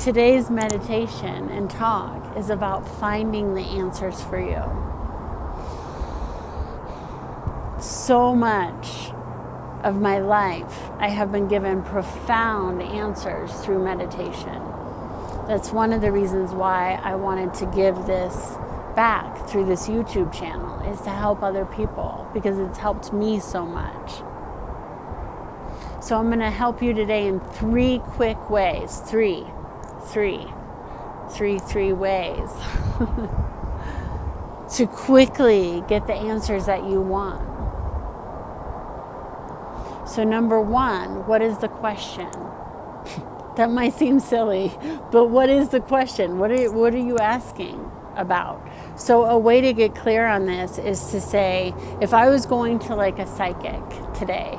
Today's meditation and talk is about finding the answers for you. So much of my life, I have been given profound answers through meditation. That's one of the reasons why I wanted to give this back through this YouTube channel, is to help other people, because it's helped me so much. So I'm going to help you today in 3 quick ways. Three ways to quickly get the answers that you want. So number 1, what is the question? That might seem silly, but what is the question? What are you asking about? So a way to get clear on this is to say, if I was going to like a psychic today,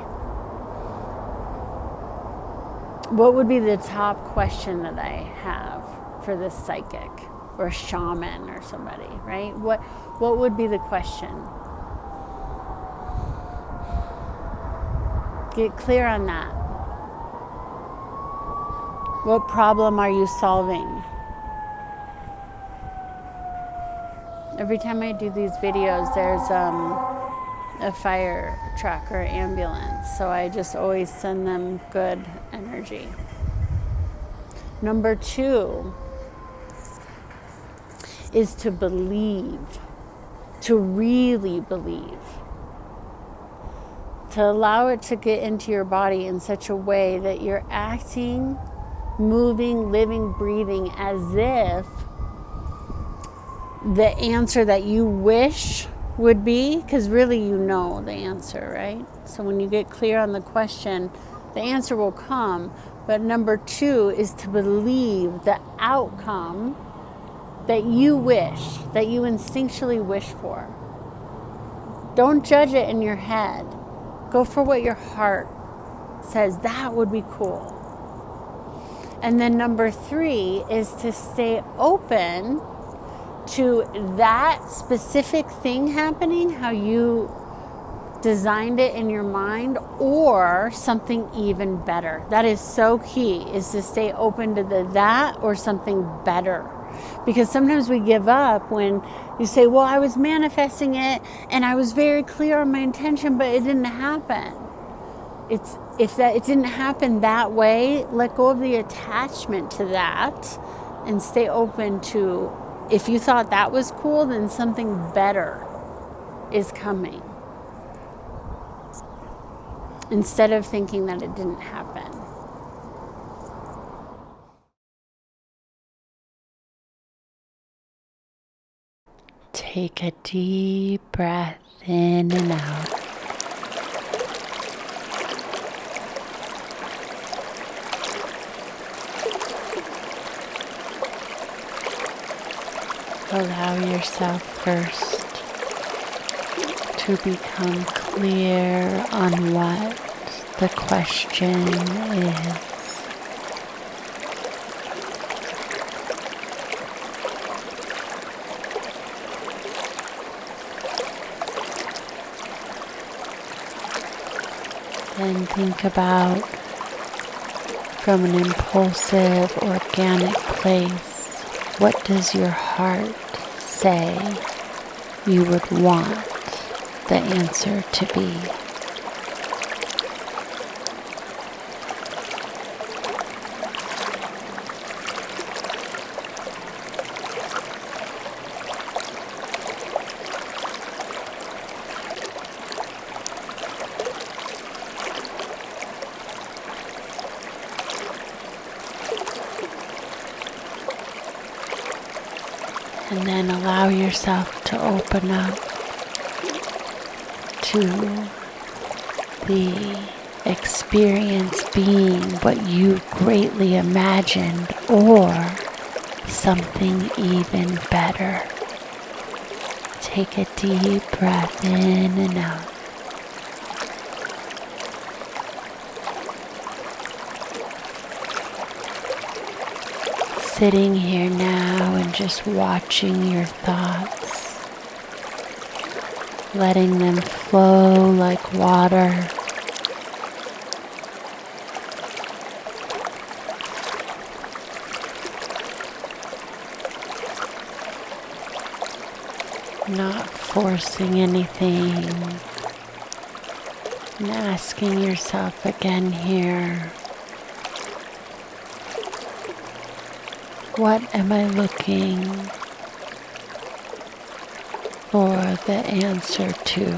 what would be the top question that I have for this psychic or shaman or somebody, right? What would be the question? Get clear on that. What problem are you solving? Every time I do these videos, there's a fire truck or ambulance, so I just always send them good energy. Number 2 is to believe, to really believe, to allow it to get into your body in such a way that you're acting, moving, living, breathing as if the answer that you wish would be, because really you know the answer, right? So when you get clear on the question, the answer will come. But number 2 is to believe the outcome that you wish, that you instinctually wish for. Don't judge it in your head. Go for what your heart says, that would be cool. And then number 3 is to stay open to that specific thing happening, how you designed it in your mind, or something even better. That is so key, is to stay open to that or something better. Because sometimes we give up when you say, well, I was manifesting it and I was very clear on my intention, but it didn't happen. If it didn't happen that way, let go of the attachment to that and stay open to, if you thought that was cool, then something better is coming. Instead of thinking that it didn't happen. Take a deep breath in and out. Allow yourself first to become clear on what the question is. Then think about, from an impulsive, organic place, what does your heart say you would want the answer to be? And then allow yourself to open up to the experience being what you greatly imagined, or something even better. Take a deep breath in and out. Sitting here now and just watching your thoughts, letting them flow like water. not forcing anything, and asking yourself again here, what am I looking for the answer to?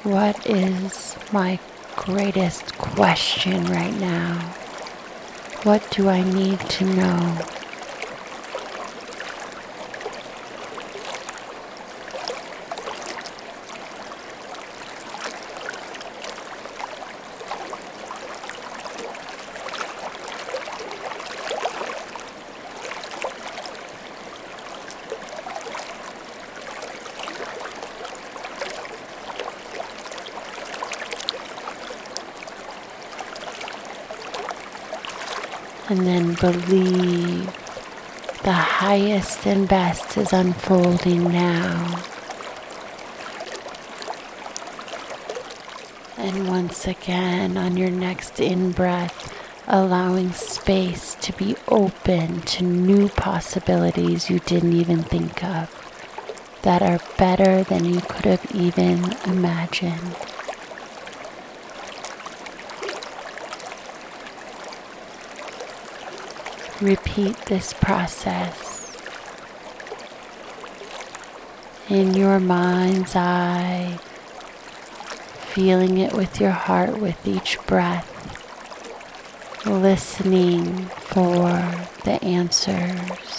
What is my greatest question right now? What do I need to know? And then believe the highest and best is unfolding now. And once again, on your next in-breath, allowing space to be open to new possibilities you didn't even think of, that are better than you could have even imagined. Repeat this process in your mind's eye, feeling it with your heart with each breath, listening for the answers.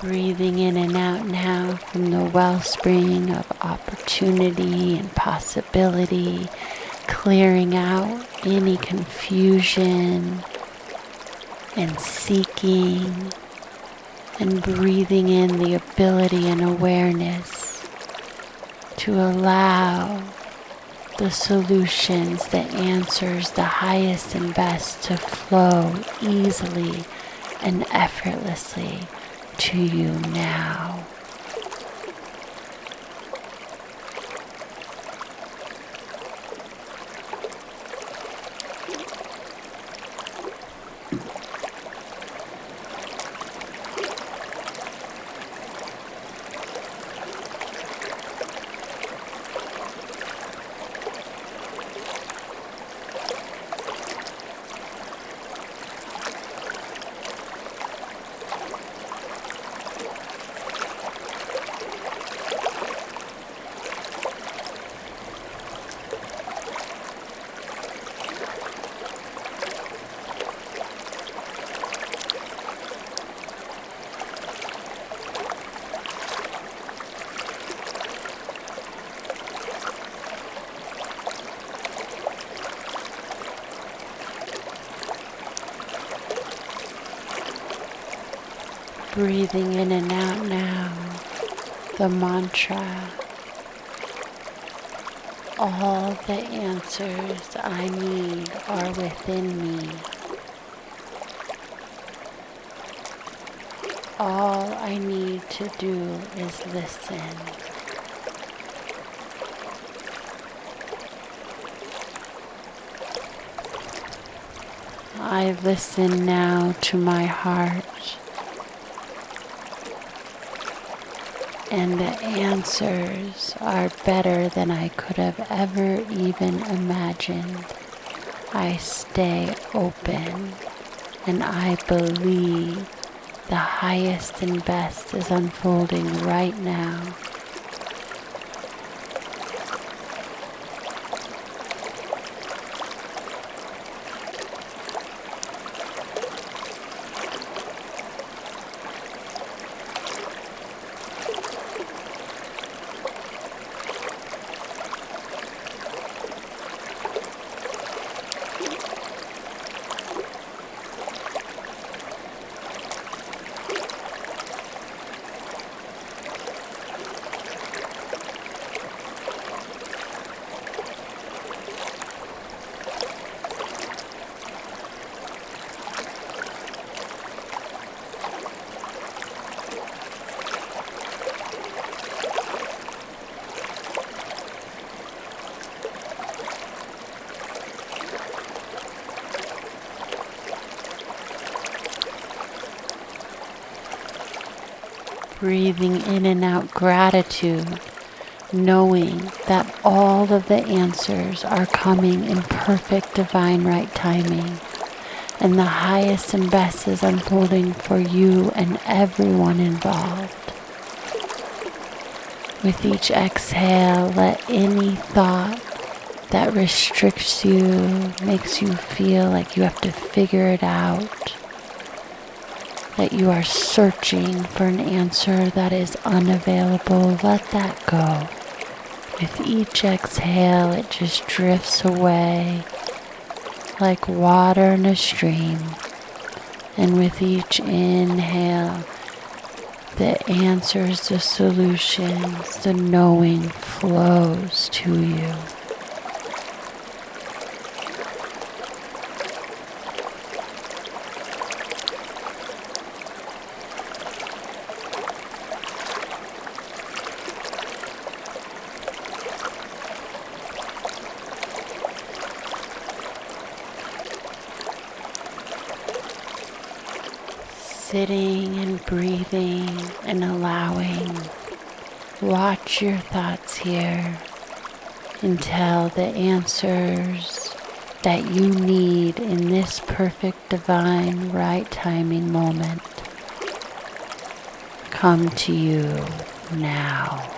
Breathing in and out now from the wellspring of opportunity and possibility, clearing out any confusion and seeking, and breathing in the ability and awareness to allow the solutions, the answers, the highest and best to flow easily and effortlessly to you now. Breathing in and out now, the mantra, all the answers I need are within me. All I need to do is listen. I listen now to my heart. And the answers are better than I could have ever even imagined. I stay open and I believe the highest and best is unfolding right now. Breathing in and out gratitude, knowing that all of the answers are coming in perfect divine right timing, and the highest and best is unfolding for you and everyone involved. With each exhale, let any thought that restricts you, makes you feel like you have to figure it out, that you are searching for an answer that is unavailable, let that go. With each exhale, it just drifts away like water in a stream. And with each inhale, the answers, the solutions, the knowing flows to you. Sitting and breathing and allowing. Watch your thoughts here until the answers that you need in this perfect divine right timing moment come to you now.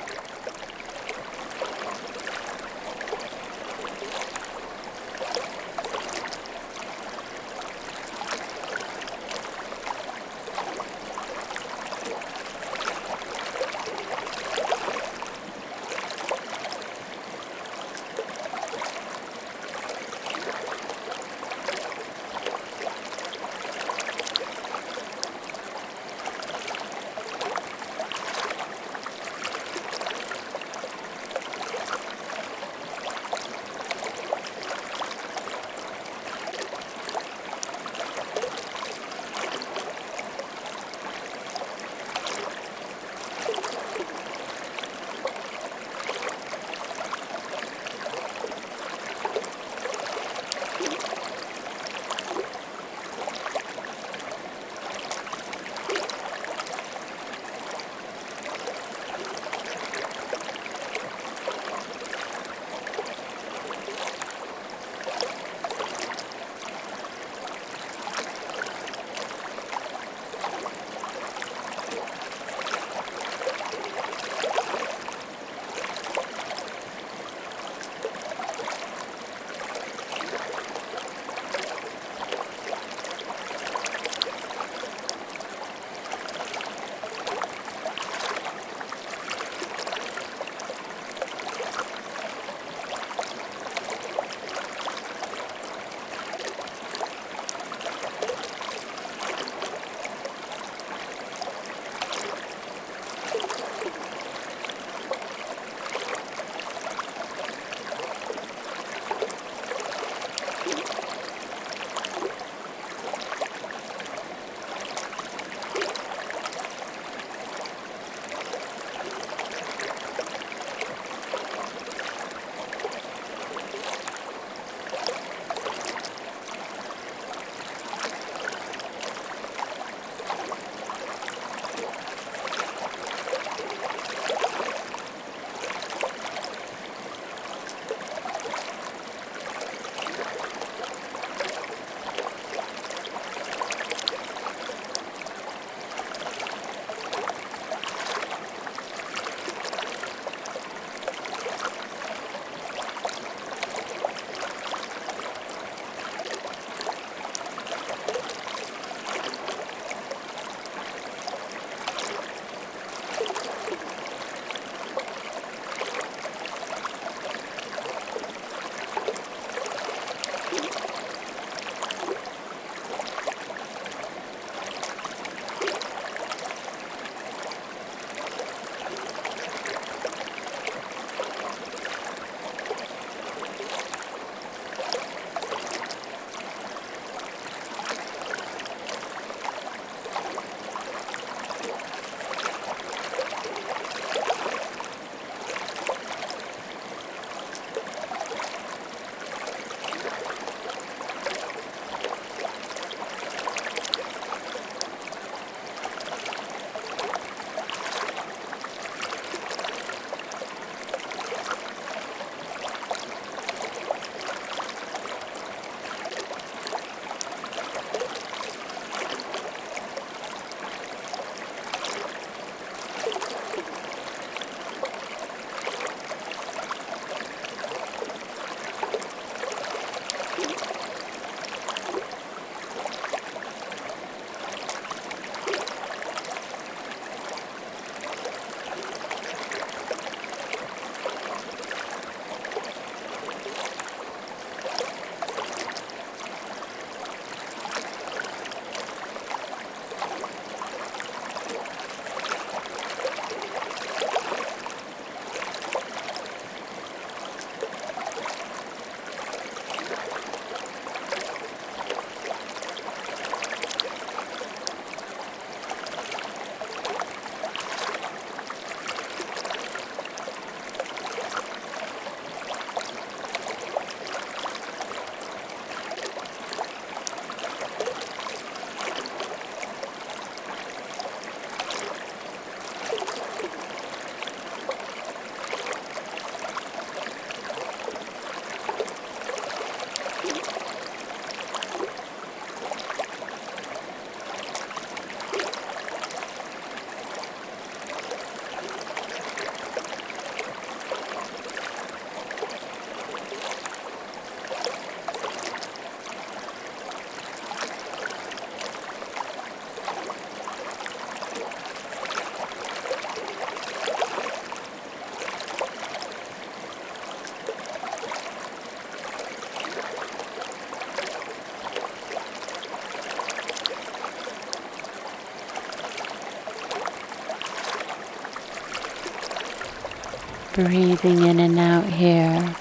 Breathing in and out here.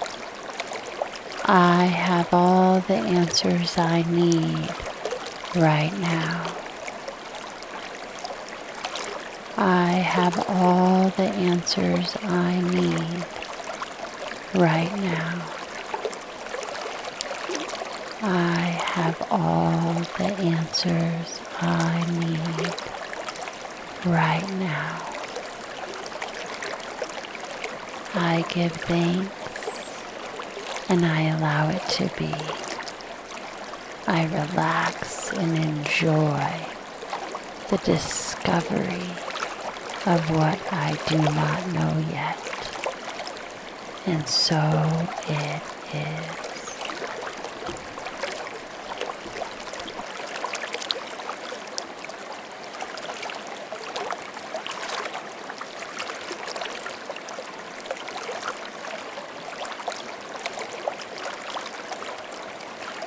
I have all the answers I need right now. I have all the answers I need right now. I have all the answers I need right now. I give thanks and I allow it to be. I relax and enjoy the discovery of what I do not know yet. And so it is.